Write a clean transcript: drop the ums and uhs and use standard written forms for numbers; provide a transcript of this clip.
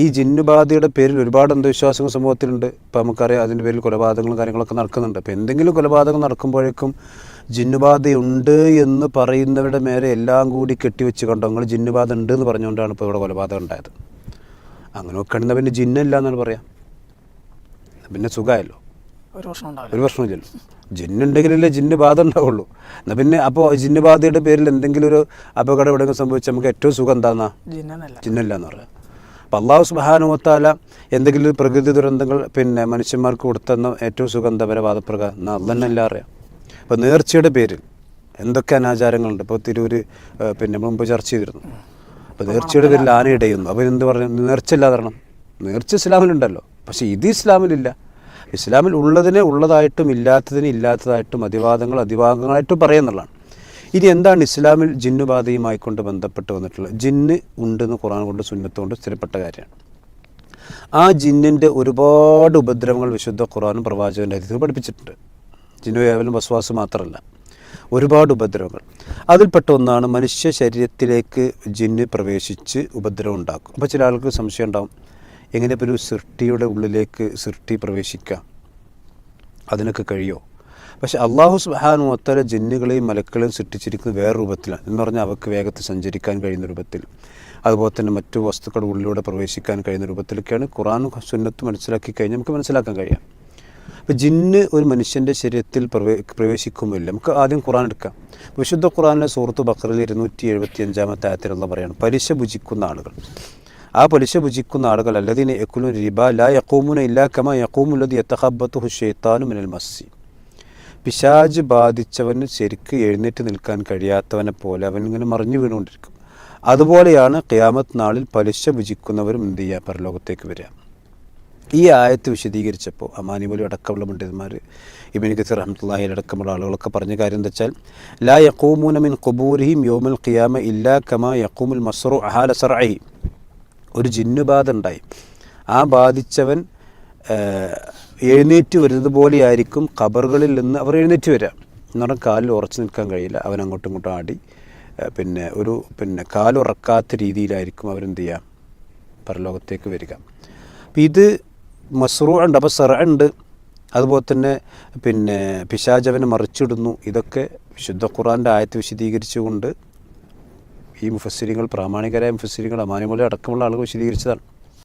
ഈ ജിന്നുബാധയുടെ പേരിൽ ഒരുപാട് അന്ധവിശ്വാസങ്ങൾ സമൂഹത്തിലുണ്ട്. ഇപ്പോൾ നമുക്കറിയാം അതിൻ്റെ പേരിൽ കൊലപാതകങ്ങളും കാര്യങ്ങളൊക്കെ നടക്കുന്നുണ്ട്. അപ്പോൾ എന്തെങ്കിലും കൊലപാതകം നടക്കുമ്പോഴേക്കും ജിന്നുബാധയുണ്ട് എന്ന് പറയുന്നവരുടെ മേലെ എല്ലാം കൂടി കെട്ടിവെച്ച് കണ്ടോ നിങ്ങൾ ജിന്നുബാധ ഉണ്ട് എന്ന് പറഞ്ഞുകൊണ്ടാണ് ഇപ്പോൾ ഇവിടെ കൊലപാതകം ഉണ്ടായത്. അങ്ങനെ നോക്കുകയാണെങ്കിൽ പിന്നെ ജിന്നില്ല എന്നാണ് പറയാം. പിന്നെ സുഖമായല്ലോ, ഒരു പ്രശ്നമില്ലല്ലോ. ജിന്നുണ്ടെങ്കിലല്ലേ ജിന്ന് ബാധ ഉണ്ടാവുള്ളൂ. എന്നാൽ പിന്നെ അപ്പോൾ ജിന്നുബാധയുടെ പേരിൽ എന്തെങ്കിലും ഒരു അപകടം എവിടെയെങ്കിലും സംഭവിച്ചാൽ നമുക്ക് ഏറ്റവും സുഖം എന്താണെന്നാ? ജിന്നല്ല എന്ന് പറയാം. അപ്പോൾ അള്ളാഹു സുബ്ഹാനഹു വ തആല എന്തെങ്കിലും പ്രകൃതി ദുരന്തങ്ങൾ പിന്നെ മനുഷ്യന്മാർക്ക് കൊടുത്തെന്ന ഏറ്റവും സുഖം എന്താ വരെ വാദപ്രകാരം എന്നാൽ അള്ളന്നെ എല്ലാം അറിയാം. അപ്പോൾ നേർച്ചയുടെ പേരിൽ എന്തൊക്കെ അനാചാരങ്ങളുണ്ട്. ഇപ്പോൾ തിരൂർ പിന്നെ മുമ്പ് ചർച്ച ചെയ്തിരുന്നു. അപ്പോൾ നേർച്ചയുടെ പേരിൽ ആന ഇടയുന്നു. അപ്പോൾ എന്ത് പറഞ്ഞു? നേർച്ച ഇല്ലാതെ തരണം. നേർച്ച ഇസ്ലാമിലുണ്ടല്ലോ, പക്ഷേ ഇത് ഇസ്ലാമിലില്ല. ഇസ്ലാമിൽ ഉള്ളതിനെ ഉള്ളതായിട്ടും ഇല്ലാത്തതിനെ ഇല്ലാത്തതായിട്ടും അതിഭാഗങ്ങളായിട്ടും പറയുന്നുള്ളതാണ്. ഇനി എന്താണ് ഇസ്ലാമിൽ ജിന്നുബാധയുമായിക്കൊണ്ട് ബന്ധപ്പെട്ട് വന്നിട്ടുള്ളത്? ജിന്ന് ഉണ്ടെന്ന് ഖുർആൻ കൊണ്ട് സുന്നത്ത് കൊണ്ട് സ്ഥിരപ്പെട്ട കാര്യമാണ്. ആ ജിന്നിൻ്റെ ഒരുപാട് ഉപദ്രവങ്ങൾ വിശുദ്ധ ഖുർആനും പ്രവാചകൻ്റെ ഹദീസും പഠിപ്പിച്ചിട്ടുണ്ട്. ജിന്നു കേവലം വസ്വാസ് മാത്രമല്ല, ഒരുപാട് ഉപദ്രവങ്ങൾ. അതിൽപ്പെട്ട ഒന്നാണ് മനുഷ്യ ശരീരത്തിലേക്ക് ജിന്ന് പ്രവേശിച്ച് ഉപദ്രവം ഉണ്ടാക്കും. അപ്പോൾ ചില ആൾക്ക് സംശയം ഉണ്ടാകും, എങ്ങനെ ഇപ്പോൾ ഒരു സൃഷ്ടിയുടെ ഉള്ളിലേക്ക് സൃഷ്ടി പ്രവേശിക്കാം, അതിനൊക്കെ കഴിയുമോ? പക്ഷേ അള്ളാഹു സുബ്ഹാനഹു വ തആല ജിന്നുകളെയും മലക്കുകളെയും സൃഷ്ടിച്ചിരിക്കുന്നത് വേറെ രൂപത്തിലാണ്. എന്ന് പറഞ്ഞാൽ അവർക്ക് വേഗത്തിൽ സഞ്ചരിക്കാൻ കഴിയുന്ന രൂപത്തിൽ, അതുപോലെ തന്നെ മറ്റു വസ്തുക്കളുടെ ഉള്ളിലൂടെ പ്രവേശിക്കാൻ കഴിയുന്ന രൂപത്തിലൊക്കെയാണ് ഖുർആനും സുന്നത്ത് മനസ്സിലാക്കി കഴിഞ്ഞാൽ നമുക്ക് മനസ്സിലാക്കാൻ കഴിയാം. അപ്പോൾ ജിന്ന് ഒരു മനുഷ്യൻ്റെ ശരീരത്തിൽ പ്രവേശിക്കുമില്ല. നമുക്ക് ആദ്യം ഖുർആൻ എടുക്കാം. വിശുദ്ധ ഖുർആനിലെ സൂറത്ത് ബഖറയിൽ 275 ആയത്തിലുള്ള പറയാണ് പലിശ ഭുജിക്കുന്ന ആളുകൾ. ആ പലിശ ഭുജിക്കുന്ന ആളുകൾ അല്ലദീന യഅ്കുലൂന റിബ ലാ യഖൂമുന ഇല്ലാ കമാ യഖൂമു ലദി യതഖബ്ബതുഹു ശൈത്താനു മിനൽ മസ്സി. പിശാച് ബാധിച്ചവന് ശരിക്ക് എഴുന്നേറ്റ് നിൽക്കാൻ കഴിയാത്തവനെ പോലെ അവൻ ഇങ്ങനെ മറിഞ്ഞു വീണുകൊണ്ടിരിക്കും. അതുപോലെയാണ് ഖിയാമത്ത് നാളിൽ പലിശ ഭുജിക്കുന്നവരും എന്ത് ചെയ്യുക? പരലോകത്തേക്ക് വരിക. ഈ ആയത്ത് വിശദീകരിച്ചപ്പോൾ അമാനി പോലും അടക്കമുള്ള പണ്ഡിതന്മാർ, ഇബ്നു കസീർ റഹ്മത്തുള്ളാഹി അടക്കമുള്ള ആളുകളൊക്കെ പറഞ്ഞ കാര്യം എന്താ വെച്ചാൽ, ലാ യഖൂമുന മിൻ ഖുബൂരിഹിം യൗമൽ ഖിയാമ ഇല്ലാ കമാ യഖൂമുൽ മസ്റു അഹാല സർഇഹി. ഒരു ജിന്നുബാധ ഉണ്ടായി, ആ ബാധിച്ചവൻ എഴുന്നേറ്റ് വരുന്നത് പോലെയായിരിക്കും ഖബറുകളിൽ നിന്ന് അവർ എഴുന്നേറ്റ് വരിക. എന്ന് പറഞ്ഞാൽ കാലിൽ ഉറച്ചു നിൽക്കാൻ കഴിയില്ല, അവൻ അങ്ങോട്ടും ഇങ്ങോട്ടും ആടി പിന്നെ കാലുറക്കാത്ത രീതിയിലായിരിക്കും അവരെന്ത് ചെയ്യുക? പരലോകത്തേക്ക് വരിക. അപ്പം ഇത് മസ്റൂ ഉണ്ട്, അപ്പോൾ സറ ഉണ്ട്, അതുപോലെ തന്നെ പിന്നെ പിശാചവനെ മറിച്ചിടുന്നു. ഇതൊക്കെ വിശുദ്ധ ഖുർആൻ്റെ ആയത്ത് വിശദീകരിച്ചുകൊണ്ട് ഈ മുഫസ്സിരിങ്ങൾ, പ്രാമാണികരായ മുഫസ്സിരിങ്ങൾ, അമാനിമൂല അടക്കമുള്ള ആളുകൾ വിശദീകരിച്ചതാണ്.